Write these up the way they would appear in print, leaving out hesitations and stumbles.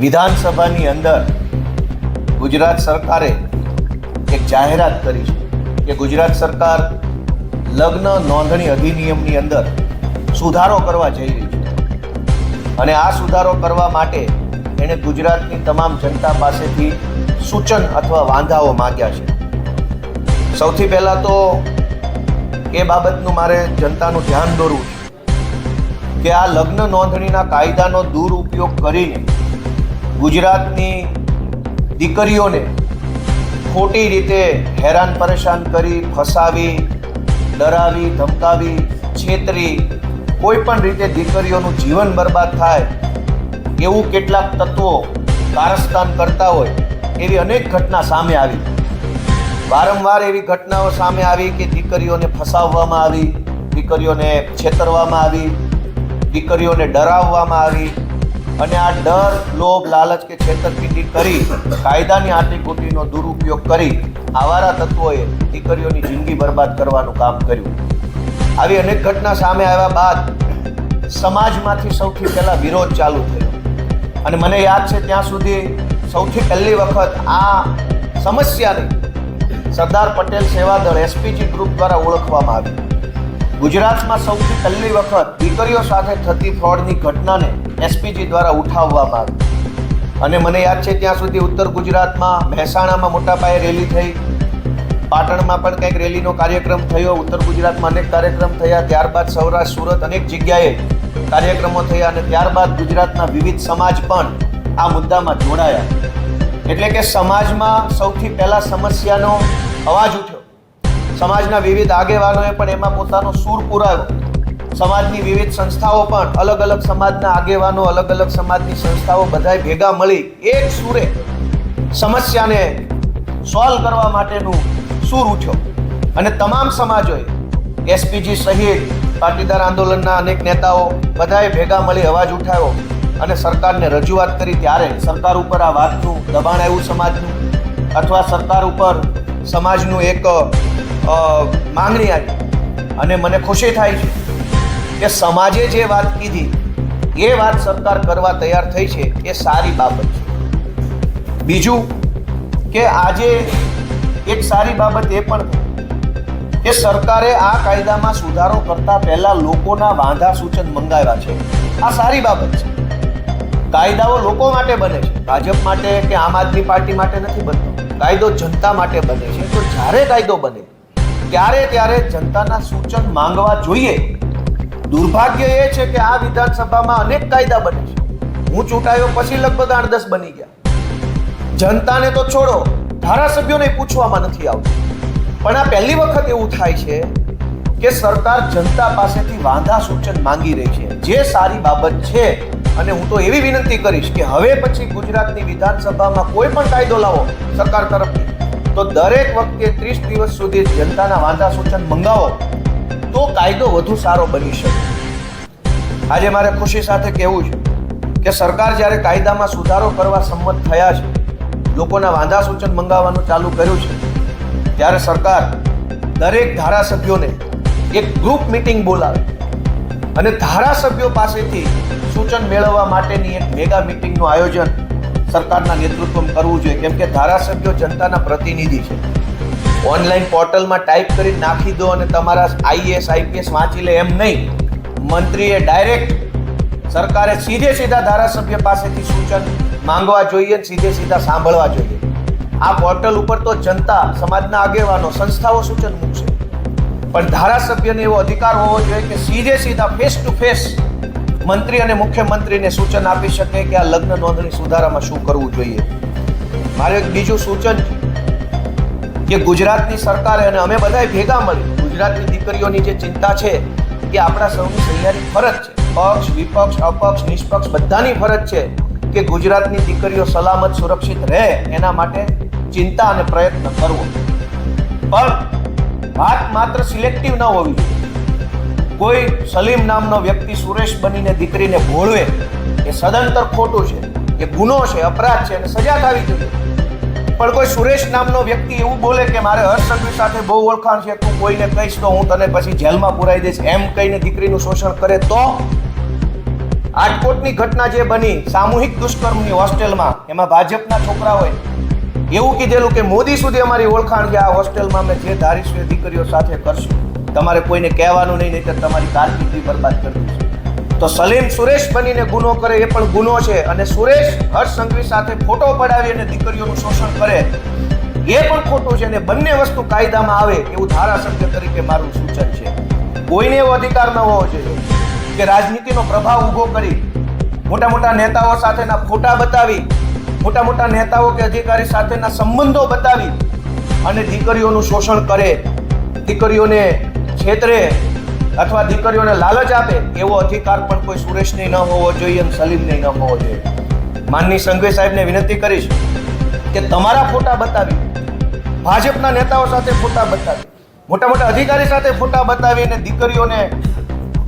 વિધાનસભાની અંદર ગુજરાત સરકારે એક જાહેરાત કરી છે કે ગુજરાત સરકાર લગ્ન નોંધણી અધિનિયમની અંદર સુધારો કરવા જઈ રહી છે અને આ સુધારો કરવા માટે એણે ગુજરાતની તમામ જનતા પાસેથી સૂચન અથવા વાંધાઓ માંગ્યા છે. સૌથી પહેલાં તો એ બાબતનું મારે જનતાનું ધ્યાન દોરવું છે કે આ લગ્ન નોંધણીના કાયદાનો દુરુપયોગ કરીને ગુજરાતની દીકરીઓને ખોટી રીતે હેરાન પરેશાન કરી, ફસાવી, ડરાવી, ધમકાવી, છેતરી, કોઈ પણ રીતે દીકરીઓનું જીવન બરબાદ થાય એવું કેટલાક તત્વો કારસ્તાન કરતા હોય એવી અનેક ઘટના સામે આવી. વારંવાર એવી ઘટનાઓ સામે આવી કે દીકરીઓને ફસાવવામાં આવી, દીકરીઓને છેતરવામાં આવી, દીકરીઓને ડરાવવામાં આવી અને આ ડર, લોભ, લાલચ કે છેતરપિંડી કરી કાયદાની આટીઘૂંટીનો દુરુપયોગ કરી આવારા તત્વોએ દીકરીઓની જિંદગી બરબાદ કરવાનું કામ કર્યું. આવી અનેક ઘટના સામે આવ્યા બાદ સમાજમાંથી સૌથી પહેલા વિરોધ ચાલુ થયો અને મને યાદ છે ત્યાં સુધી સૌથી પહેલી વખત આ સમસ્યાને સરદાર પટેલ સેવાદળ એસપીજી ગ્રુપ દ્વારા ઓળખવામાં આવી. ગુજરાતમાં સૌથી પહેલી વખત દીકરીઓ સાથે થતી ફ્રોડની ઘટનાને એસપીજી દ્વારા ઉઠાવવામાં આવી અને મને યાદ છે ત્યાં સુધી ઉત્તર ગુજરાતમાં મહેસાણામાં મોટા પાયે રેલી થઈ, પાટણમાં પણ કંઈક રેલીનો કાર્યક્રમ થયો, ઉત્તર ગુજરાતમાં અનેક કાર્યક્રમ થયા, ત્યારબાદ સૌરાષ્ટ્ર, સુરત અનેક જગ્યાએ કાર્યક્રમો થયા અને ત્યારબાદ ગુજરાતના વિવિધ સમાજ પણ આ મુદ્દામાં જોડાયા. એટલે કે સમાજમાં સૌથી પહેલા સમસ્યાનો અવાજ ઉઠ્યો. સમાજના વિવિધ આગેવાનોએ પણ એમાં પોતાનો સૂર પુરાવ્યો. સમાજની વિવિધ સંસ્થાઓ પણ અલગ અલગ સમાજના આગેવાનો, અલગ અલગ સમાજની સંસ્થાઓ બધાએ ભેગા મળી એક સૂરે સમસ્યાને સોલ્વ કરવા માટેનું સૂર ઉઠ્યો અને તમામ સમાજોએ એસપીજી સહિત પાટીદાર આંદોલનના અનેક નેતાઓ બધાએ ભેગા મળી અવાજ ઉઠાવ્યો અને સરકારને રજૂઆત કરી. ત્યારે સરકાર ઉપર આ વાતનું દબાણ આવ્યું સમાજનું અથવા સરકાર ઉપર સમાજનું એક માંગણી આવી અને મને ખુશી થાય છે કે સમાજે જે વાત કીધી એ વાત સરકાર કરવા તૈયાર થઈ છે, એ સારી બાબત છે. બીજું કે આજે એક સારી બાબત એ પણ કે સરકારે આ કાયદામાં સુધારો કરતા પહેલા લોકોના વાંધા સૂચન મંગાવ્યા છે. આ સારી બાબત છે. કાયદાઓ લોકો માટે બને છે, ભાજપ માટે કે આમ આદમી પાર્ટી માટે નથી બનતો. કાયદો જનતા માટે બને છે. તો જ્યારે કાયદો બને ત્યારે જનતાના સૂચન માંગવા જોઈએ. દુર્ભાગ્ય એ છે કે આ વિધાનસભામાં અનેક કાયદા બને છે. હું ચૂંટાયો પછી લગભગ 8-10 બની ગયા. જનતાને તો છોડો, ધારાસભ્યોને પૂછવામાં નથી આવતું. પણ આ પહેલી વખત એવું થાય છે કે સરકાર જનતા પાસેથી વાંધા સૂચન માંગી રહી છે, જે સારી બાબત છે. અને હું તો એવી વિનંતી કરીશ કે હવે પછી ગુજરાતની વિધાનસભામાં કોઈ પણ કાયદો લાવો સરકાર તરફથી તો દરેક વખતે 30 દિવસ સુધી જનતાના વાંધા સૂચન મંગાવો તો કાયદો વધુ સારો બની શકે. આજે મારે ખુશી સાથે કહેવું છે કે સરકાર જ્યારે કાયદામાં સુધારો કરવા સંમત થયા છે, લોકોના વાંધા સૂચન મંગાવવાનું ચાલુ કર્યું છે, ત્યારે સરકાર દરેક ધારાસભ્યોને એક ગ્રુપ મીટિંગ બોલાવે અને ધારાસભ્યો પાસેથી સૂચન મેળવવા માટેની એક મેગા મીટિંગનું આયોજન સરકારના નેતૃત્વમાં કરવું જોઈએ. કેમ કે ધારાસભ્યો જનતાના પ્રતિનિધિ છે. ઓનલાઈન પોર્ટલમાં ટાઈપ કરી નાખી દો અને તમારા આઈએએસ આઈપીએસ વાંચી લે એમ નહીં. મંત્રીએ ડાયરેક્ટ સરકારે સીધા ધારાસભ્ય પાસેથી સૂચન માંગવા જોઈએ, સીધા સાંભળવા જોઈએ. આ પોર્ટલ ઉપર તો જનતા, સમાજના આગેવાનો, સંસ્થાઓ સૂચન મૂકશે, પણ ધારાસભ્યને એવો અધિકાર હોવો જોઈએ કે સીધા ફેસ ટુ ફેસ મંત્રી અને મુખ્યમંત્રીને સૂચન આપી શકે કે આ લગ્ન નોંધણી સુધારામાં શું કરવું જોઈએ. મારે એક બીજું સૂચન છે કે ગુજરાતની સરકારે અને અમે બધાએ ભેગા મળી ગુજરાતની દીકરીઓની જે ચિંતા છે એ આપણા સૌની સહિયારી ફરજ છે. પક્ષ, વિપક્ષ, અપક્ષ, નિષ્પક્ષ બધાની ફરજ છે કે ગુજરાતની દીકરીઓ સલામત, સુરક્ષિત રહે એના માટે ચિંતા અને પ્રયત્ન કરવો. પણ વાત માત્ર સિલેક્ટિવ ન હોવી જોઈએ. કોઈ સલીમ નામનો વ્યક્તિ સુરેશ બનીને દીકરીને ભોળવે એ સદંતર ખોટું છે, એ ગુનો છે, અપરાધ છે અને સજા થવી જોઈએ. પણ કોઈ સુરેશ નામનો વ્યક્તિ એવું બોલે કે મારે હર્ષ સંઘવી સાથે બહુ ઓળખાણ છે, તું કોઈને કહીશ તો હું તને પછી જેલમાં પુરાઈ દઈશ, એમ કહીને દીકરીનું શોષણ કરે તો આટકોટની ઘટના જે બની સામૂહિક દુષ્કર્મની હોસ્ટેલમાં, એમાં ભાજપના છોકરાઓએ એવું કીધેલું કે મોદી સુધી અમારી ઓળખાણ છે, આ હોસ્ટેલમાં અમે જે ધારીશું એ દીકરીઓ સાથે કરશું, તમારે કોઈને કહેવાનું નહીં, નહીં તો તમારી કારકિર્દી બરબાદ કરી દઈશું. તો સલીમ સુરેશ બનીને ગુનો કરે એ પણ ગુનો છે, અને સુરેશ હર્ષ સંઘવી સાથે ફોટો પડાવી અને દીકરીઓનું શોષણ કરે એ પણ ખોટું છે. અને બંને વસ્તુ કાયદામાં આવે એવું ધારાસભ્ય તરીકે મારું સૂચન છે. કોઈને એવો અધિકાર ન હોવો જોઈએ કે રાજનીતિનો પ્રભાવ ઊભો કરી મોટા મોટા નેતાઓ સાથેના ફોટા બતાવી, મોટા મોટા નેતાઓ કે અધિકારી સાથેના સંબંધો બતાવી અને દીકરીઓનું શોષણ કરે, દીકરીઓને છેતરે અથવા દીકરીઓને લાલચ આપે, એવો અધિકાર પણ કોઈ સુરેશને ન હોવો જોઈએ અને સલીમને ન હોવો જોઈએ. માનની સંઘવી સાહેબને વિનંતી કરીશ કે તમારા ફોટા બતાવી, ભાજપના નેતાઓ સાથે ફોટા બતાવી, મોટા મોટા અધિકારી સાથે ફોટા બતાવી અને દીકરીઓને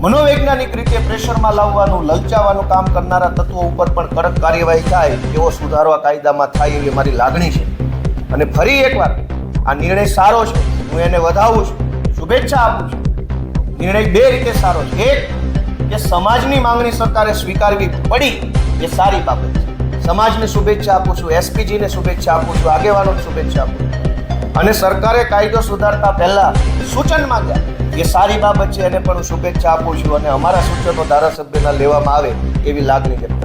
મનોવૈજ્ઞાનિક રીતે પ્રેશરમાં લાવવાનું, લલચાવવાનું કામ કરનારા તત્વો ઉપર પણ કડક કાર્યવાહી થાય એવો સુધારો આ કાયદામાં થાય એવી મારી લાગણી છે. અને ફરી એકવાર આ નિર્ણય સારો છે, હું એને વધાવું છું, શુભેચ્છા આપું છું. નિર્ણય બે રીતે સારો છે. એક, કે સમાજની માંગણી સરકારે સ્વીકારવી પડી એ સારી બાબત છે, સમાજને શુભેચ્છા આપું છું, એસપીજીને શુભેચ્છા આપું છું, આગેવાનોને શુભેચ્છા આપું છું. અને સરકારે કાયદો સુધારતા પહેલા સૂચન માંગ્યા એ સારી બાબત છે, એને પણ હું શુભેચ્છા આપું છું. અને અમારા સૂચનો ધારાસભ્યના લેવામાં આવે એવી લાગણી વ્યક્ત